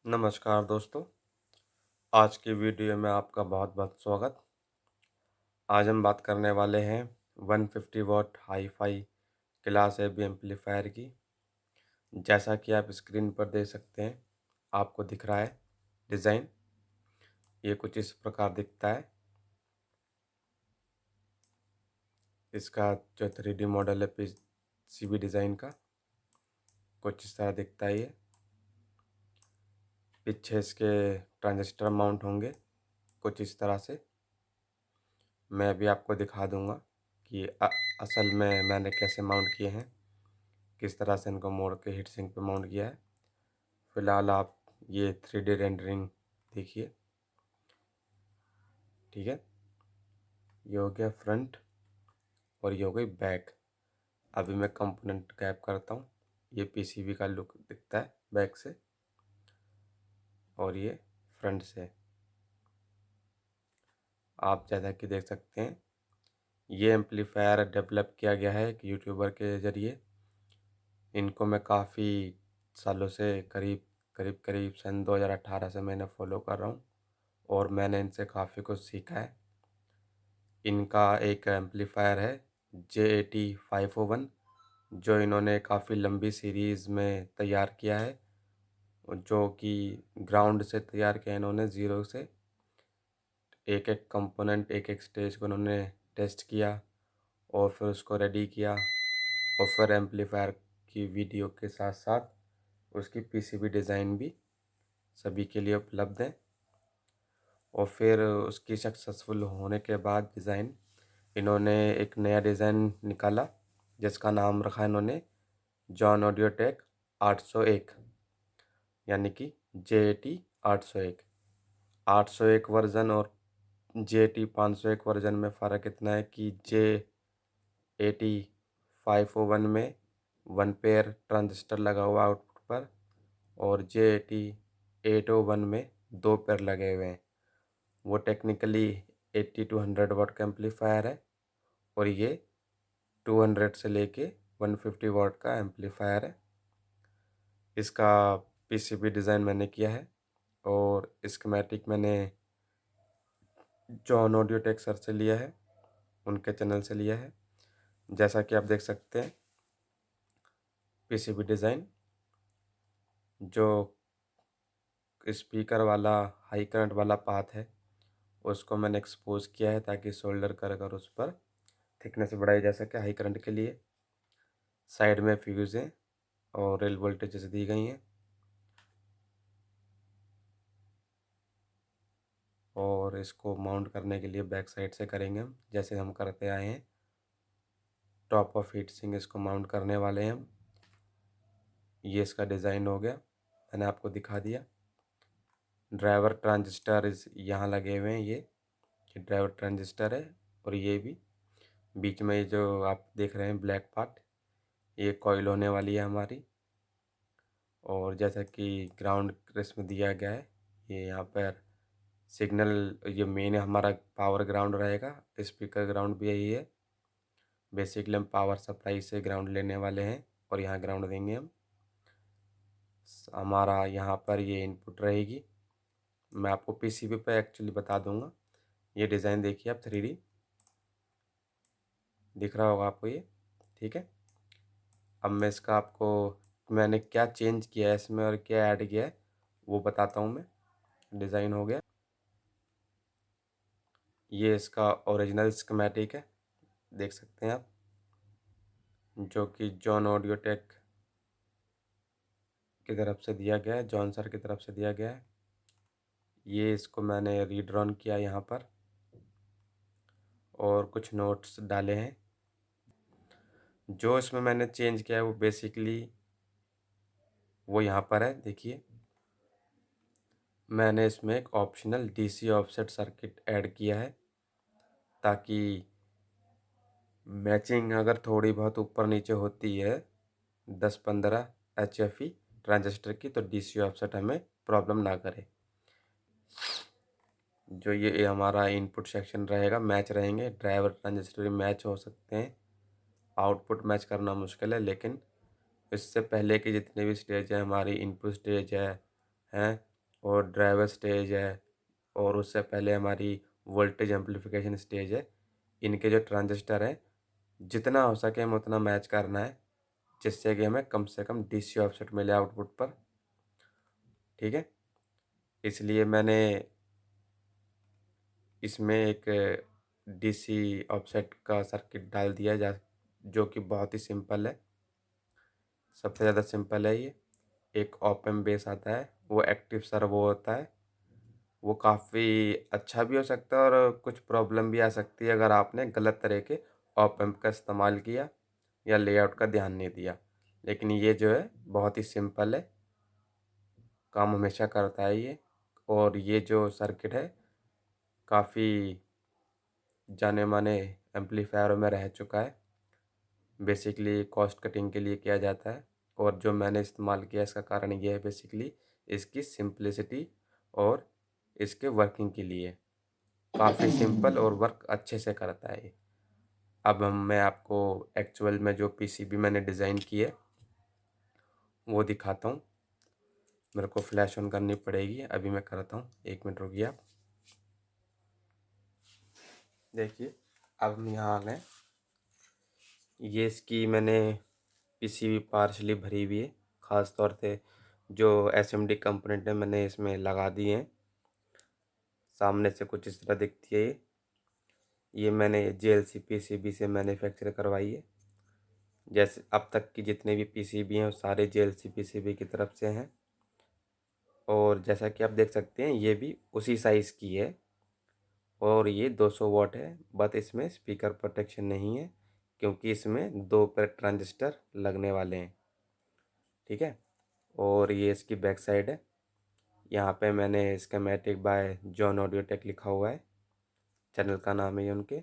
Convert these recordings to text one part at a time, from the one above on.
नमस्कार दोस्तों। आज की वीडियो में आपका बहुत-बहुत स्वागत। आज हम बात करने वाले हैं 150 watt hi fi class AB amplifier की। जैसा कि आप स्क्रीन पर देख सकते हैं, आपको दिख रहा है डिज़ाइन। ये कुछ इस प्रकार दिखता है। इसका जो 3D मॉडल है PCB डिज़ाइन का, कुछ इस तरह दिखता है ये। पीछे इसके ट्रांजिस्टर माउंट होंगे, कुछ इस तरह से। मैं अभी आपको दिखा दूँगा कि असल में मैंने कैसे माउंट किए हैं, किस तरह से इनको मोड़ के हीट सिंक पे माउंट किया है। फ़िलहाल आप ये 3D रेंडरिंग देखिए, ठीक है? ये हो गया फ्रंट और ये हो गई बैक। अभी मैं कंपोनेंट गैप करता हूँ। ये पीसीबी का लुक दिखता है बैक से और ये फ्रंट से। आप जैसा कि देख सकते हैं, ये एम्पलीफायर डेवलप किया गया है एक यूट्यूबर के ज़रिए। इनको मैं काफ़ी सालों से करीब सन 2018 से मैंने फ़ॉलो कर रहा हूँ और मैंने इनसे काफ़ी कुछ सीखा है। इनका एक एम्पलीफायर है JAT501 जो इन्होंने काफ़ी लंबी सीरीज़ में तैयार किया है, जो कि ग्राउंड से तैयार किया इन्होंने ज़ीरो से। एक-एक कंपोनेंट, एक-एक स्टेज को इन्होंने टेस्ट किया और फिर उसको रेडी किया और फिर एम्पलीफायर की वीडियो के साथ-साथ उसकी पीसीबी डिज़ाइन भी सभी के लिए उपलब्ध है। और फिर उसकी सक्सेसफुल होने के बाद डिज़ाइन, इन्होंने एक नया डिज़ाइन निकाला जिसका नाम रखा इन्होंने जॉन ऑडियो टेक 801 यानी कि JAT 801। 801 वर्ज़न और JAT 501 वर्ज़न में फ़र्क इतना है कि JAT 501 में 1 पेयर ट्रांजिस्टर लगा हुआ है आउटपुट पर और JAT 801 में 2 पेयर लगे हुए हैं। वो टेक्निकली 80 टू 100 वाट का एम्पलीफायर है और ये 200 से लेके 150 वाट का एम्पलीफायर है। इसका पीसीबी डिज़ाइन मैंने किया है और स्कीमेटिक मैंने जॉन ऑडियो टेक सर से लिया है, उनके चैनल से लिया है। जैसा कि आप देख सकते हैं, पीसीबी डिज़ाइन जो स्पीकर वाला हाई करंट वाला पाथ है, उसको मैंने एक्सपोज़ किया है ताकि सोल्डर कर कर उस पर थिकनेस बढ़ाई जा सके हाई करंट के लिए। साइड में फ्यूज़ें और रेल वोल्टेजेस दी गई हैं और इसको माउंट करने के लिए बैक साइड से करेंगे हम, जैसे हम करते आए हैं। टॉप ऑफ हीट सिंक इसको माउंट करने वाले हैं हम। ये इसका डिज़ाइन हो गया, मैंने आपको दिखा दिया। ड्राइवर ट्रांजिस्टर यहाँ लगे हुए हैं ये ड्राइवर ट्रांजिस्टर है और ये भी बीच में ये जो आप देख रहे हैं ब्लैक पार्ट, ये कॉइल होने वाली है हमारी। और जैसा कि ग्राउंड इसमें दिया गया है, ये यहाँ पर सिग्नल, ये मेन हमारा पावर ग्राउंड रहेगा, स्पीकर ग्राउंड भी यही है। बेसिकली हम पावर सप्लाई से ग्राउंड लेने वाले हैं और यहाँ ग्राउंड देंगे हम। हमारा यहाँ पर ये इनपुट रहेगी। मैं आपको पीसीबी पे एक्चुअली बता दूंगा। ये डिज़ाइन देखिए आप 3D दिख रहा होगा आपको ये, ठीक है। अब मैं इसका आपको मैंने क्या चेंज किया है इसमें और क्या ऐड किया है वो बताता हूँ मैं। डिज़ाइन हो गया, ये इसका ओरिजिनल स्कीमेटिक है, देख सकते हैं आप, जो कि जॉन ऑडियो टेक की तरफ से दिया गया है, जॉन सर की तरफ से दिया गया है। ये इसको मैंने रीड्रॉन किया यहाँ पर और कुछ नोट्स डाले हैं। जो इसमें मैंने चेंज किया है वो बेसिकली वो यहाँ पर है, देखिए। मैंने इसमें एक optional DC offset circuit add किया है ताकि मैचिंग अगर थोड़ी बहुत ऊपर नीचे होती है 10-15 HFE ट्रांजिस्टर की, तो डीसी ऑफसेट हमें प्रॉब्लम ना करे। जो ये हमारा इनपुट सेक्शन रहेगा, मैच रहेंगे, ड्राइवर ट्रांजिस्टर मैच हो सकते हैं। आउटपुट मैच करना मुश्किल है, लेकिन इससे पहले के जितने भी स्टेज है हमारी, इनपुट स्टेज है हैं और ड्राइवर स्टेज है और उससे पहले हमारी वोल्टेज एम्पलीफिकेशन स्टेज है। इनके जो ट्रांजिस्टर हैं, जितना हो सके हमें उतना मैच करना है, जिससे कि हमें कम से कम डीसी ऑफसेट मिले आउटपुट पर, ठीक है? इसलिए मैंने इसमें एक डीसी ऑफसेट का सर्किट डाल दिया जो कि बहुत ही सिंपल है। सबसे ज़्यादा सिंपल है ये। एक ऑप एम्प बेस आता है, वो एक्टिव सर्वो होता है। वो काफ़ी अच्छा भी हो सकता है और कुछ प्रॉब्लम भी आ सकती है अगर आपने गलत तरह के ऑप एम्प का इस्तेमाल किया या लेआउट का ध्यान नहीं दिया। लेकिन ये जो है बहुत ही सिंपल है, काम हमेशा करता है ये। और ये जो सर्किट है काफ़ी जाने-माने एम्पलीफायरों में रह चुका है। बेसिकली कॉस्ट कटिंग के लिए किया जाता है और जो मैंने इस्तेमाल किया इसका कारण ये है बेसिकली इसकी सिंप्लिसिटी और इसके वर्किंग के लिए। काफ़ी सिंपल और वर्क अच्छे से करता है ये। अब मैं आपको एक्चुअल में जो पीसीबी मैंने डिज़ाइन की है वो दिखाता हूँ। मेरे को फ्लैश ऑन करनी पड़ेगी, अभी मैं करता हूँ, 1 मिनट रुकिए आप। देखिए, अब हम यहाँ आ गए। ये इसकी मैंने पीसीबी पार्शली भरी हुई है, ख़ास तौर से जो एसएमडी कंपोनेंट है मैंने इसमें लगा दिए हैं। सामने से कुछ इस तरह दिखती है ये मैंने जेएलसी पीसीबी से मैन्युफैक्चर करवाई है। जैसे अब तक की जितने भी पीसीबी हैं वो सारे जेएलसी पीसीबी की तरफ से हैं और जैसा कि आप देख सकते हैं ये भी उसी साइज़ की है और ये 200 वाट है। बट इसमें स्पीकर प्रोटेक्शन नहीं है क्योंकि इसमें 2 पर ट्रांजिस्टर लगने वाले हैं, ठीक है? और ये इसकी बैक साइड है। यहाँ पे मैंने schematic by John audio tech लिखा हुआ है, चैनल का नाम है ये उनके।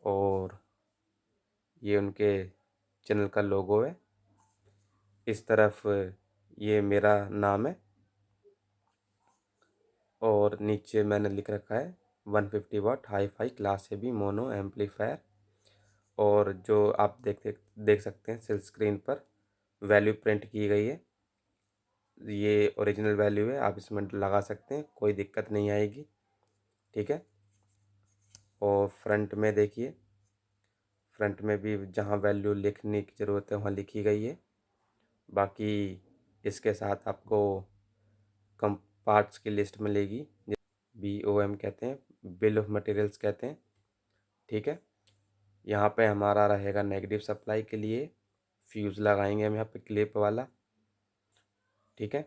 और ये उनके चैनल का लोगो है। इस तरफ ये मेरा नाम है और नीचे मैंने लिख रखा है 150 watt hi fi class AB mono amplifier. और जो आप देख सकते हैं सेल स्क्रीन पर वैल्यू प्रिंट की गई है। ये ओरिजिनल वैल्यू है, आप इसमें लगा सकते हैं, कोई दिक्कत नहीं आएगी, ठीक है? और फ्रंट में देखिए, फ्रंट में भी जहाँ वैल्यू लिखने की ज़रूरत है वहाँ लिखी गई है। बाकी इसके साथ आपको कम पार्ट्स की लिस्ट मिलेगी, BOM कहते हैं, बिल ऑफ मटेरियल्स कहते हैं, ठीक है? यहाँ पे हमारा रहेगा नेगेटिव सप्लाई के लिए, फ्यूज़ लगाएंगे हम यहाँ पे क्लिप वाला, ठीक है?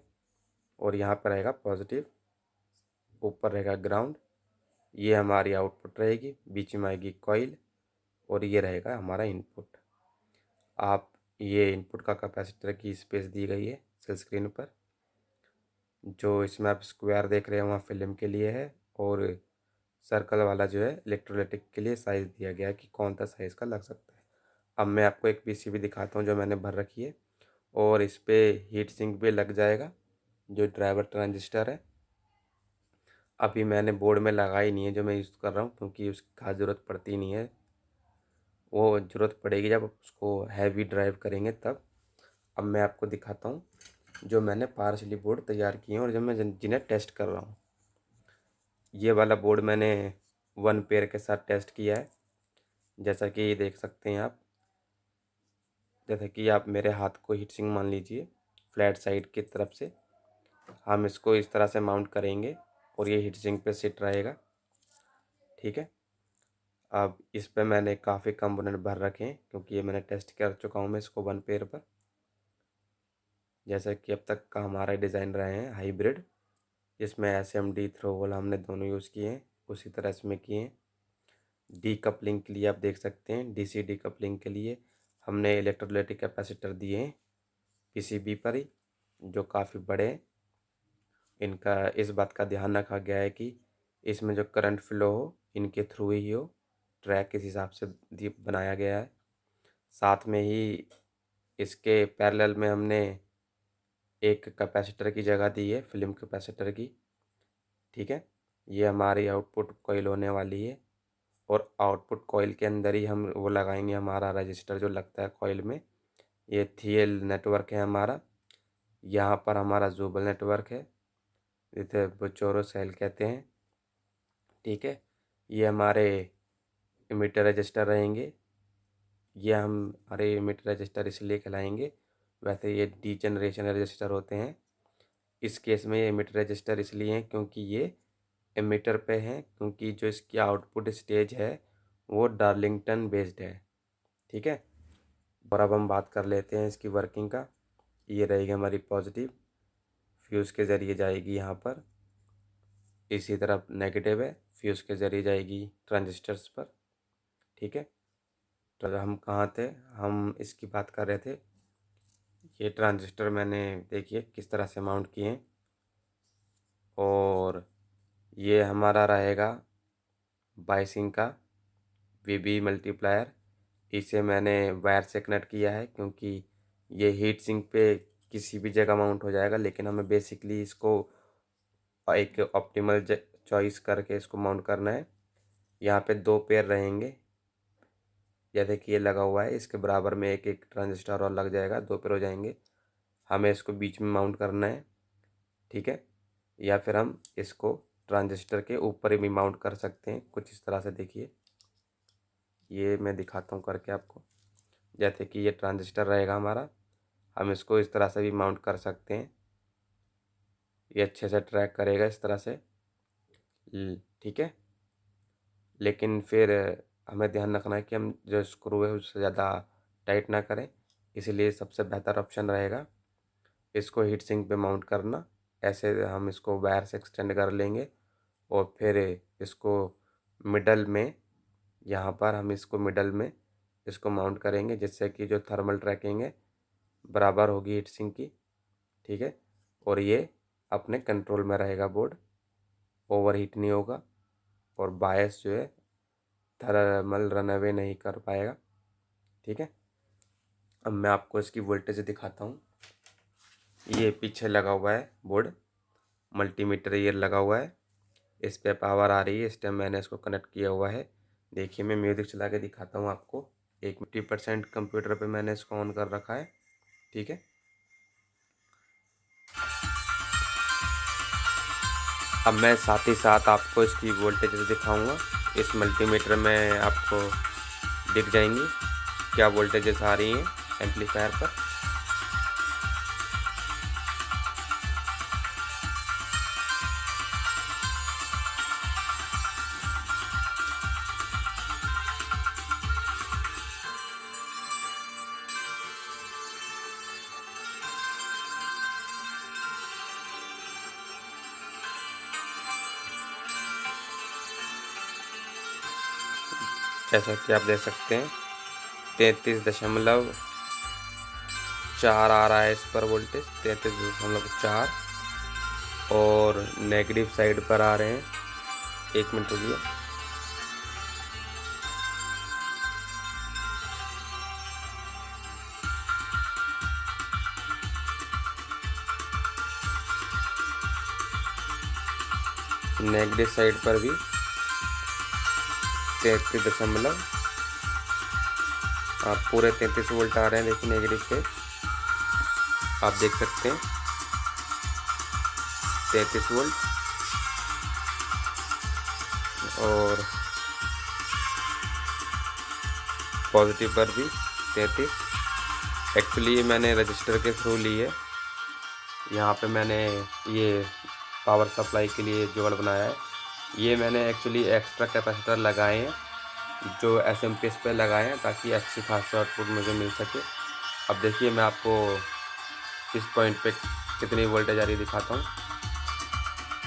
और यहाँ पर रहेगा पॉजिटिव, ऊपर रहेगा ग्राउंड। ये हमारी आउटपुट रहेगी, बीच में आएगी कॉइल और ये रहेगा हमारा इनपुट। आप ये इनपुट का कैपेसिटर की स्पेस दी गई है सेल स्क्रीन पर। जो इसमें आप स्क्वायर देख रहे हैं वहाँ फिल्म के लिए है और सर्कल वाला जो है इलेक्ट्रोलाइटिक के लिए साइज़ दिया गया है कि कौन सा साइज़ का लग सकता है। अब मैं आपको एक पीसीबी दिखाता हूँ जो मैंने भर रखी है और इस पे हीट सिंक भी लग जाएगा जो ड्राइवर ट्रांजिस्टर है। अभी मैंने बोर्ड में लगाई नहीं है जो मैं यूज़ कर रहा हूँ क्योंकि उसकी खास ज़रूरत पड़ती नहीं है, वो ज़रूरत पड़ेगी जब उसको हैवी ड्राइव करेंगे तब। अब मैं आपको दिखाता हूँ जो मैंने पार्शली बोर्ड तैयार किए हैं और जो मैं जिन्हें टेस्ट कर रहा हूँ। ये वाला बोर्ड मैंने 1 पेयर के साथ टेस्ट किया है, जैसा कि देख सकते हैं आप। जैसे कि आप मेरे हाथ को हीट सिंक मान लीजिए फ्लैट साइड की तरफ से, हम इसको इस तरह से माउंट करेंगे और ये हीट सिंक पे सिट रहेगा, ठीक है? अब इस पे मैंने काफ़ी कंपोनेंट भर रखे हैं क्योंकि ये मैंने टेस्ट कर चुका हूँ मैं इसको 1 पेयर पर। जैसा कि अब तक का हमारा डिज़ाइन रहे हैं हाइब्रिड, जिसमें SMD थ्रो होल हमने दोनों यूज़ किए हैं, उसी तरह इसमें किए हैं। डीकपलिंग के लिए आप देख सकते हैं, DC डीकपलिंग के लिए हमने इलेक्ट्रोलाइटिक कैपेसिटर दिए हैं पीसीबी पर ही, जो काफ़ी बड़े हैं। इनका इस बात का ध्यान रखा गया है कि इसमें जो करंट फ्लो हो इनके थ्रू ही हो, ट्रैक इस हिसाब से बनाया गया है। साथ में ही इसके पैरेलल में हमने एक कैपेसिटर की जगह दी है, फिल्म कैपेसिटर की, ठीक है? ये हमारी आउटपुट कॉइल होने वाली है और आउटपुट कॉइल के अंदर ही हम वो लगाएंगे हमारा रजिस्टर जो लगता है कॉइल में। ये थियल नेटवर्क है हमारा, यहाँ पर हमारा ज़ूबल नेटवर्क है जिसे बोचोरो सेल कहते हैं। ठीक है, ये हमारे इमिटर रजिस्टर रहेंगे। ये हम हमारे इमिटर रजिस्टर इसलिए कहलाएंगे, वैसे ये डीजेनरेशन रजिस्टर होते हैं। इस केस में ये इमिटर रजिस्टर इसलिए हैं क्योंकि ये इमिटर पे हैं, क्योंकि जो इसकी आउटपुट स्टेज है वो डार्लिंगटन बेस्ड है। ठीक है, और अब हम बात कर लेते हैं इसकी वर्किंग का। ये रहेगी हमारी पॉजिटिव, फ्यूज़ के ज़रिए जाएगी यहाँ पर। इसी तरफ नेगेटिव है, फ्यूज़ के ज़रिए जाएगी ट्रांजिस्टर्स पर। ठीक है, तो हम कहाँ थे, हम इसकी बात कर रहे थे। ये ट्रांजिस्टर मैंने देखिए किस तरह से माउंट किए हैं, और ये हमारा रहेगा बाइसिंग का वीबी मल्टीप्लायर। इसे मैंने वायर से कनेक्ट किया है क्योंकि ये हीट सिंक पे किसी भी जगह माउंट हो जाएगा, लेकिन हमें बेसिकली इसको एक ऑप्टिमल चॉइस करके इसको माउंट करना है। यहाँ पे 2 पेयर रहेंगे, जैसे कि ये लगा हुआ है, इसके बराबर में एक एक ट्रांजिस्टर और लग जाएगा, 2 पेयर हो जाएंगे। हमें इसको बीच में माउंट करना है। ठीक है, या फिर हम इसको ट्रांजिस्टर के ऊपर भी माउंट कर सकते हैं, कुछ इस तरह से। देखिए, ये मैं दिखाता हूँ करके आपको। जैसे कि ये ट्रांजिस्टर रहेगा हमारा, हम इसको इस तरह से भी माउंट कर सकते हैं। ये अच्छे से ट्रैक करेगा इस तरह से। ठीक है, लेकिन फिर हमें ध्यान रखना है कि हम जो स्क्रू है उससे ज़्यादा टाइट ना करें। इसलिए सबसे बेहतर ऑप्शन रहेगा इसको हीट सिंक पे माउंट करना। ऐसे हम इसको वायर से एक्सटेंड कर लेंगे, और फिर इसको मिडल में, यहाँ पर हम इसको मिडल में इसको माउंट करेंगे, जिससे कि जो थर्मल ट्रैकिंग है बराबर होगी हीट सिंक की। ठीक है, और ये अपने कंट्रोल में रहेगा, बोर्ड ओवर हीट नहीं होगा, और बायस जो है थर्मल रन अवे नहीं कर पाएगा। ठीक है, अब मैं आपको इसकी वोल्टेज दिखाता हूँ। ये पीछे लगा हुआ है बोर्ड, मल्टीमीटर ये लगा हुआ है, इस पे पावर आ रही है। इस टाइम मैंने इसको कनेक्ट किया हुआ है। देखिए, मैं म्यूज़िक चला के दिखाता हूँ आपको। एक 50% कंप्यूटर पे मैंने इसको ऑन कर रखा है। ठीक है, अब मैं साथ ही साथ आपको इसकी वोल्टेज दिखाऊंगा। इस मल्टीमीटर में आपको दिख जाएंगी क्या वोल्टेजेस आ रही हैं एम्पलीफायर पर। जैसा कि आप देख सकते हैं 33.4 आ रहा है इस पर वोल्टेज, 33.4। और नेगेटिव साइड पर आ रहे हैं, 1 मिनट रुकिए। नेगेटिव साइड पर भी 33 पूरे 33 वोल्ट आ रहे हैं। देखिए, नेगेटिव पे आप देख सकते हैं 33 वोल्ट, और पॉजिटिव पर भी 33। एक्चुअली ये मैंने रजिस्टर के थ्रू ली है। यहाँ पे मैंने ये पावर सप्लाई के लिए जोड़ बनाया है। ये मैंने एक्चुअली एक्स्ट्रा कैपेसिटर लगाए हैं, जो एसएमपीएस पे लगाए हैं, ताकि अच्छी खासी आउटपुट मुझे मिल सके। अब देखिए, मैं आपको इस पॉइंट पे कितनी वोल्टेज आ रही दिखाता हूँ।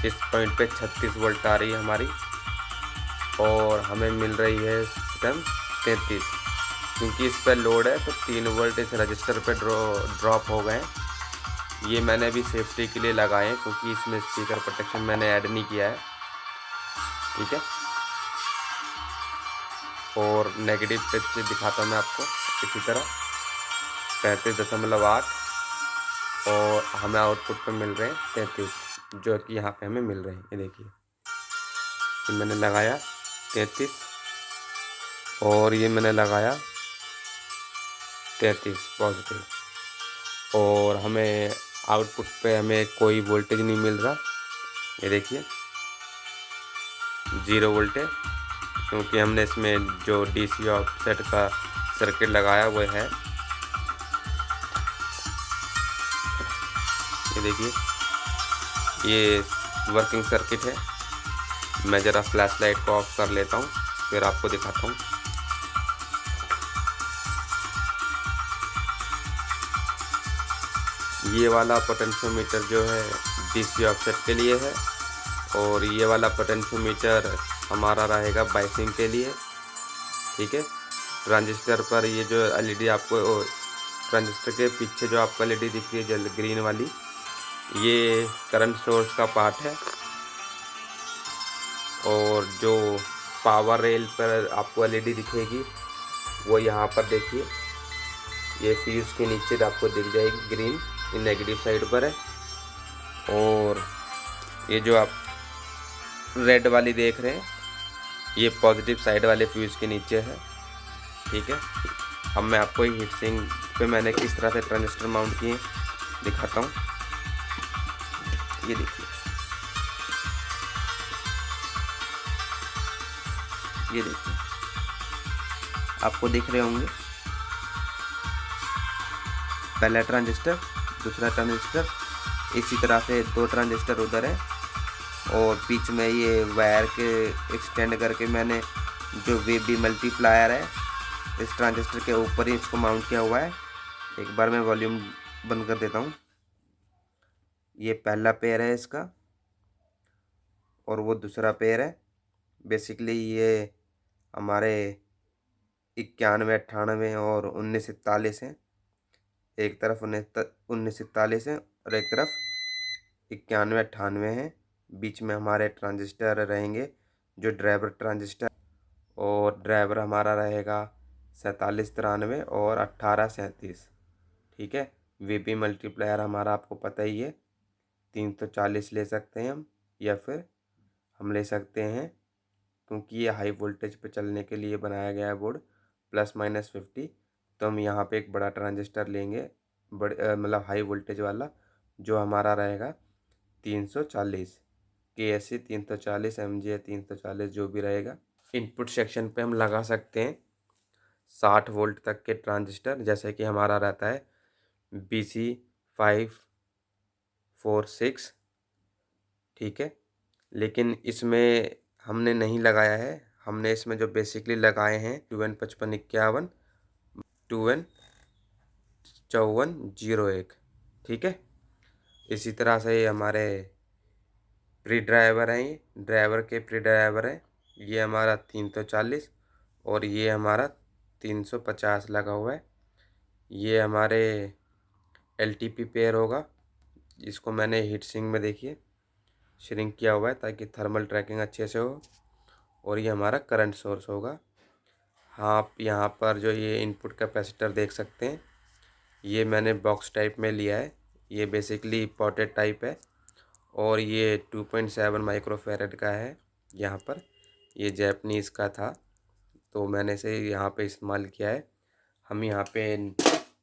इस पॉइंट पे 36 वोल्ट आ रही है हमारी, और हमें मिल रही है इस टाइम 33। क्योंकि इस पर लोड है तो 3 वोल्ट इस रजिस्टर पे ड्रॉप हो गए। ये मैंने भी सेफ्टी के लिए लगाए हैं, क्योंकि इसमें स्पीकर प्रोटेक्शन मैंने ऐड नहीं किया है। ठीक है, और नेगेटिव पे दिखाता हूँ मैं आपको इसी तरह 35.8, और हमें आउटपुट पे मिल रहे हैं 33, जो कि यहाँ पे हमें मिल रहे हैं। ये देखिए, ये मैंने लगाया 33, और ये मैंने लगाया 33 पॉजिटिव, और हमें आउटपुट पे हमें कोई वोल्टेज नहीं मिल रहा। ये देखिए 0 वोल्ट है, क्योंकि हमने इसमें जो डीसी ऑफसेट का सर्किट लगाया वो है। ये देखिए ये वर्किंग सर्किट है। मैं ज़रा फ्लैश लाइट को ऑफ कर लेता हूँ, फिर आपको दिखाता हूँ। ये वाला पोटेंशियोमीटर जो है डीसी ऑफसेट के लिए है, और ये वाला पोटेंशियोमीटर हमारा रहेगा बाइसिंग के लिए। ठीक है, ट्रांजिस्टर पर ये जो एलईडी आपको ट्रांजिस्टर के पीछे जो आपको एलईडी दिख रही है जल ग्रीन वाली, ये करंट सोर्स का पार्ट है। और जो पावर रेल पर आपको एलईडी दिखेगी वो यहाँ पर देखिए, ये फ्यूज के नीचे आपको दिख जाएगी ग्रीन, ये नेगेटिव साइड पर है। और ये जो आप रेड वाली देख रहे हैं ये पॉजिटिव साइड वाले फ्यूज के नीचे है। ठीक है, अब मैं आपको हीट सिंक पे मैंने किस तरह से ट्रांजिस्टर माउंट किए दिखाता हूँ। ये देखिए, ये देखिए आपको दिख रहे होंगे, पहला ट्रांजिस्टर, दूसरा ट्रांजिस्टर, इसी तरह से 2 ट्रांजिस्टर उधर है। और बीच में ये वायर के एक्सटेंड करके मैंने जो वीबी मल्टीप्लायर है इस ट्रांजिस्टर के ऊपर ही इसको माउंट किया हुआ है। एक बार मैं वॉल्यूम बंद कर देता हूँ। ये पहला पेयर है इसका, और वो दूसरा पेयर है। बेसिकली ये हमारे 91, 98 और 1941 हैं। एक तरफ 1941 है और एक तरफ 91, 98 हैं। बीच में हमारे ट्रांजिस्टर रहेंगे जो ड्राइवर ट्रांजिस्टर, और ड्राइवर हमारा रहेगा 47, 93 और 18, 37। ठीक है, वीबी मल्टीप्लायर हमारा आपको पता ही है, 340 ले सकते हैं हम, या फिर हम ले सकते हैं, क्योंकि ये हाई वोल्टेज पे चलने के लिए बनाया गया है बोर्ड, ±50। तो हम यहाँ पे एक बड़ा ट्रांजिस्टर लेंगे, मतलब हाई वोल्टेज वाला, जो हमारा रहेगा 340 KSC 340, MGA 340, जो भी रहेगा। इनपुट सेक्शन पे हम लगा सकते हैं 60 वोल्ट तक के ट्रांजिस्टर, जैसे कि हमारा रहता है BC546। ठीक है, लेकिन इसमें हमने नहीं लगाया है, हमने इसमें जो बेसिकली लगाए हैं 2N5551, 2N5401। ठीक है, इसी तरह से ये हमारे प्री ड्राइवर हैं, ये ड्राइवर के प्री ड्राइवर हैं। ये हमारा 340 और ये हमारा 350 लगा हुआ है। ये हमारे LTP पेयर होगा, इसको मैंने हीट सिंक में देखिए श्रिंक किया हुआ है ताकि थर्मल ट्रैकिंग अच्छे से हो। और ये हमारा करंट सोर्स होगा। हाँ, आप यहाँ पर जो ये इनपुट कैपेसिटर देख सकते हैं, ये मैंने बॉक्स टाइप में लिया है। ये बेसिकली पॉटेड टाइप है, और ये 2.7 माइक्रोफैरड का है। यहाँ पर ये जैपनीज़ का था, तो मैंने इसे यहाँ पे इस्तेमाल किया है। हम यहाँ पे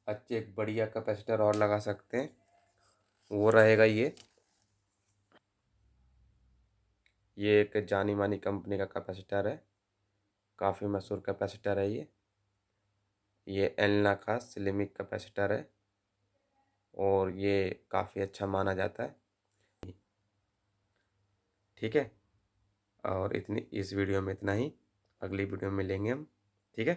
अच्छे एक बढ़िया कैपेसिटर और लगा सकते हैं, वो रहेगा ये एक जानी मानी कंपनी का कैपेसिटर है, काफ़ी मशहूर कैपेसिटर है ये एलना का सिरेमिक कैपेसिटर है, और ये काफ़ी अच्छा माना जाता है। ठीक है, और इस वीडियो में इतना ही। अगली वीडियो में मिलेंगे हम। ठीक है।